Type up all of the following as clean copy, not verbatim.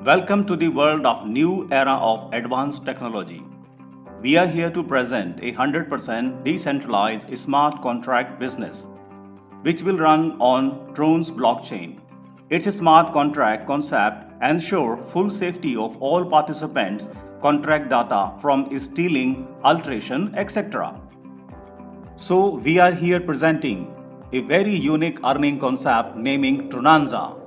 Welcome to the world of new era of advanced technology. We are here to present a 100% decentralized smart contract business which will run on Tron's blockchain. Its smart contract concept ensures full safety of all participants' contract data from stealing, alteration, etc. So we are here presenting a very unique earning concept naming Tronanza.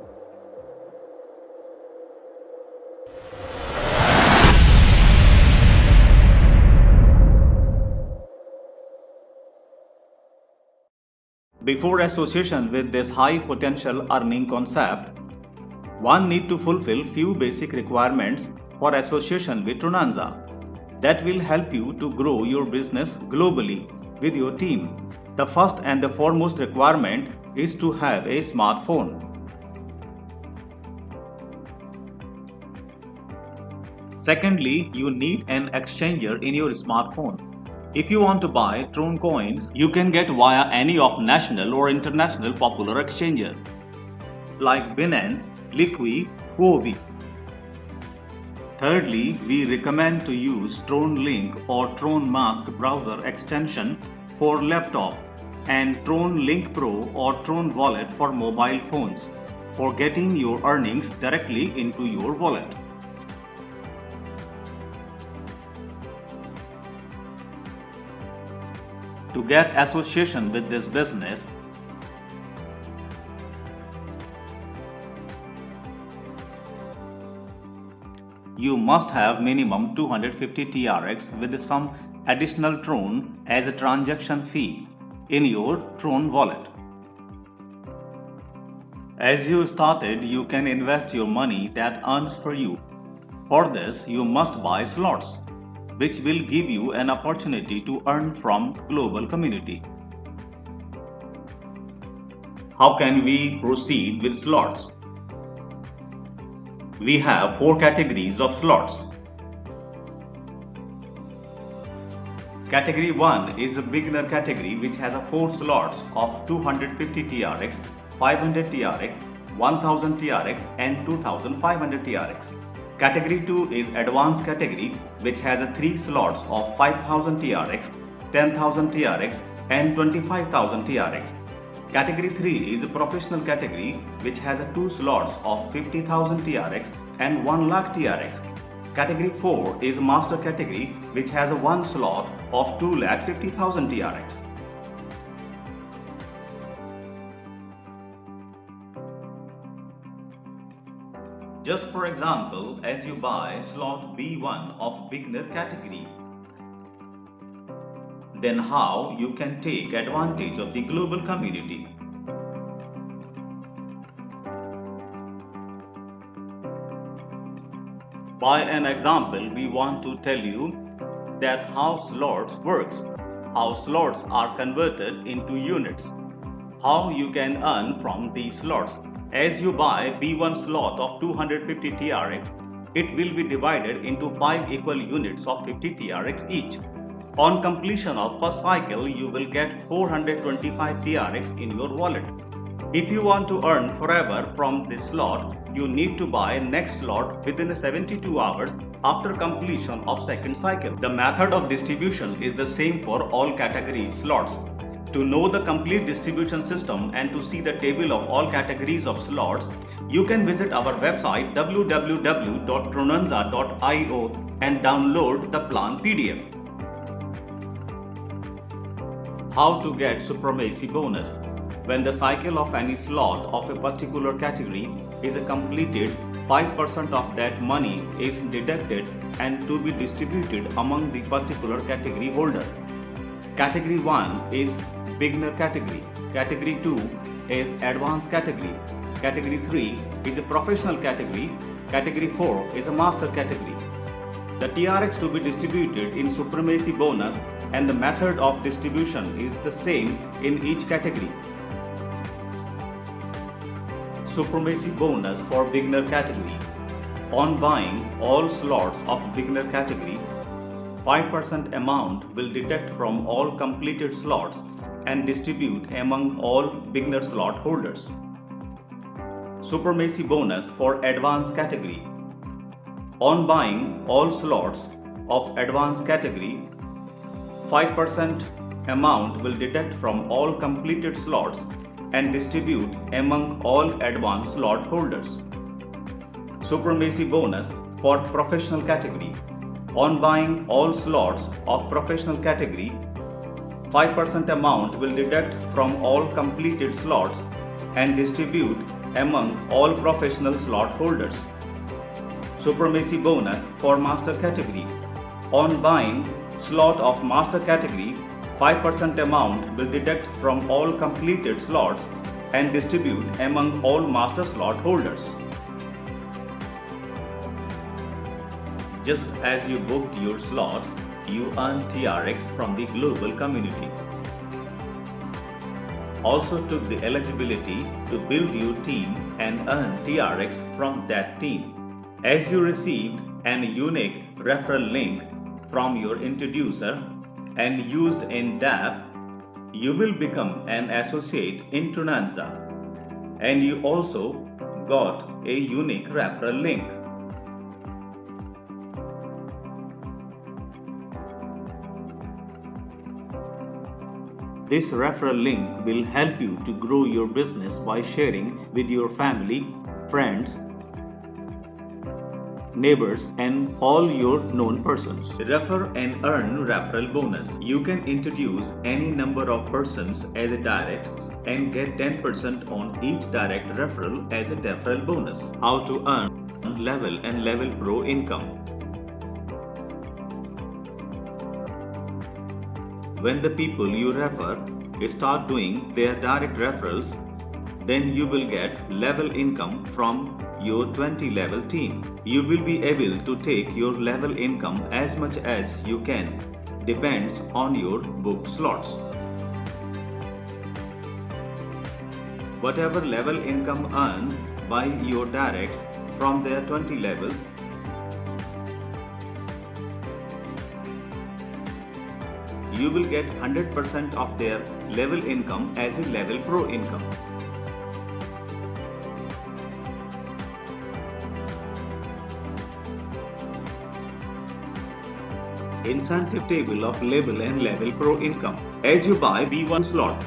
Before association with this high potential earning concept, one need to fulfill few basic requirements for association with Tronanza that will help you to grow your business globally with your team. The first and the foremost requirement is to have a smartphone. Secondly, you need an exchanger in your smartphone. If you want to buy Tron coins, you can get via any of national or international popular exchanger like Binance, Liqui, Huobi. Thirdly, we recommend to use Tron Link or Tron Mask browser extension for laptop and Tron Link Pro or Tron Wallet for mobile phones for getting your earnings directly into your wallet. To get association with this business, you must have minimum 250 TRX with some additional Tron as a transaction fee in your Tron wallet. As you started, you can invest your money that earns for you. For this, you must buy slots, which will give you an opportunity to earn from global community. How can we proceed with slots? We have 4 categories of slots. Category 1 is a beginner category which has 4 slots of 250 TRX, 500 TRX, 1000 TRX and 2500 TRX. Category 2 is advanced category which has 3 slots of 5000 TRX, 10,000 TRX and 25,000 TRX. Category 3 is a professional category which has 2 slots of 50,000 TRX and 1 lakh TRX. Category 4 is a master category which has 1 slot of 2,50,000 TRX. Just for example, as you buy slot B1 of beginner category, then how you can take advantage of the global community. By an example, we want to tell you that how slots works, how slots are converted into units, how you can earn from these slots. As you buy B1 slot of 250 TRX, it will be divided into 5 equal units of 50 TRX each. On completion of first cycle, you will get 425 TRX in your wallet. If you want to earn forever from this slot, you need to buy next slot within 72 hours after completion of second cycle. The method of distribution is the same for all category slots. To know the complete distribution system and to see the table of all categories of slots, you can visit our website www.tronanza.io and download the plan PDF. How to get supremacy bonus? When the cycle of any slot of a particular category is completed, 5% of that money is deducted and to be distributed among the particular category holder. Category 1 is beginner category. Category 2 is advanced category. Category 3 is a professional category. Category 4 is a master category. The TRX to be distributed in supremacy bonus and the method of distribution is the same in each category. Supremacy bonus for beginner category. On buying all slots of beginner category, 5% amount will deduct from all completed slots and distribute among all beginner slot holders. Supremacy bonus for advanced category. On buying all slots of advanced category, 5% amount will deduct from all completed slots and distribute among all advanced slot holders. Supremacy bonus for professional category. On buying all slots of professional category, 5% amount will deduct from all completed slots and distribute among all professional slot holders. Supremacy bonus for master category. On buying slot of master category, 5% amount will deduct from all completed slots and distribute among all master slot holders. Just as you booked your slots, you earn TRX from the global community. Also took the eligibility to build your team and earn TRX from that team. As you received an unique referral link from your introducer and used in DAP, you will become an associate in Trunanza, and you also got a unique referral link. This referral link will help you to grow your business by sharing with your family, friends, neighbors, and all your known persons. Refer and earn referral bonus. You can introduce any number of persons as a direct and get 10% on each direct referral as a referral bonus. How to earn Level and Level Pro income. When the people you refer start doing their direct referrals, then you will get level income from your 20 level team. You will be able to take your level income as much as you can, depends on your booked slots. Whatever level income earned by your directs from their 20 levels, you will get 100% of their level income as a Level Pro income. Incentive table of Level and Level Pro income. As you buy B1 slot,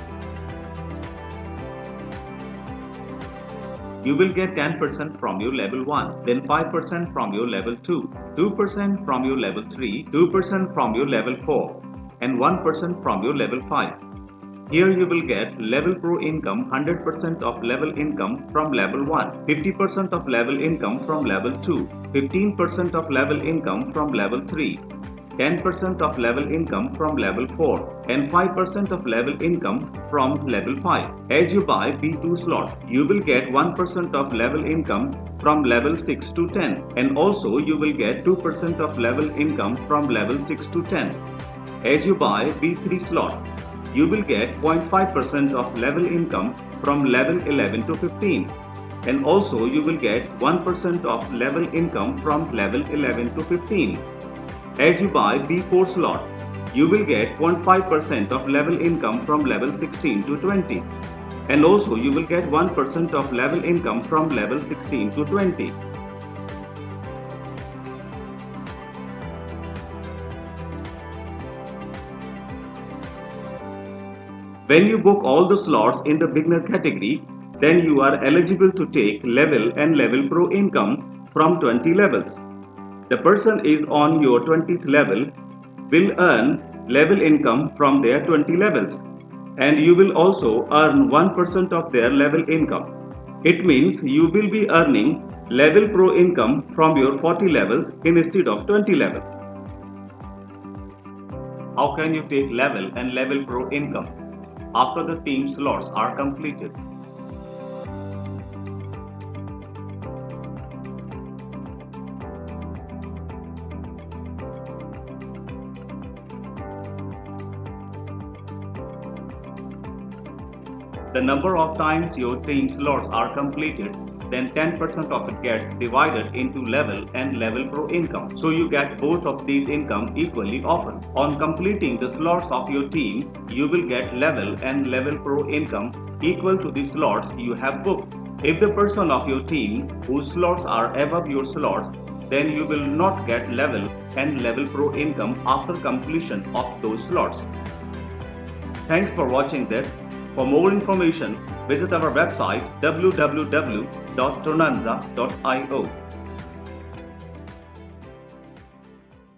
you will get 10% from your level 1, then 5% from your level 2, 2% from your level 3, 2% from your level 4, and 1% from your level 5. Here you will get Level Pro income, 100% of level income from level 1, 50% of level income from level 2, 15% of level income from level 3, 10% of level income from level 4, and 5% of level income from level 5. As you buy B2 slot, you will get 1% of level income from level 6 to 10, and also you will get 2% of level income from level 6 to 10. As you buy B3 slot, you will get 0.5% of level income from level 11 to 15, and also you will get 1% of level income from level 11 to 15. As you buy B4 slot, you will get 0.5% of level income from level 16 to 20, and also you will get 1% of level income from level 16 to 20. When you book all the slots in the beginner category, then you are eligible to take Level and Level Pro income from 20 levels. The person is on your 20th level will earn level income from their 20 levels, and you will also earn 1% of their level income. It means you will be earning Level Pro income from your 40 levels instead of 20 levels. How can you take Level and Level Pro income after the team slots are completed? The number of times your team slots are completed, then 10% of it gets divided into Level and Level Pro income. So you get both of these income equally often. On completing the slots of your team, you will get Level and Level Pro income equal to the slots you have booked. If the person of your team whose slots are above your slots, then you will not get level and level pro income after completion of those slots. Thanks for watching this. For more information, visit our website www.tonanza.io.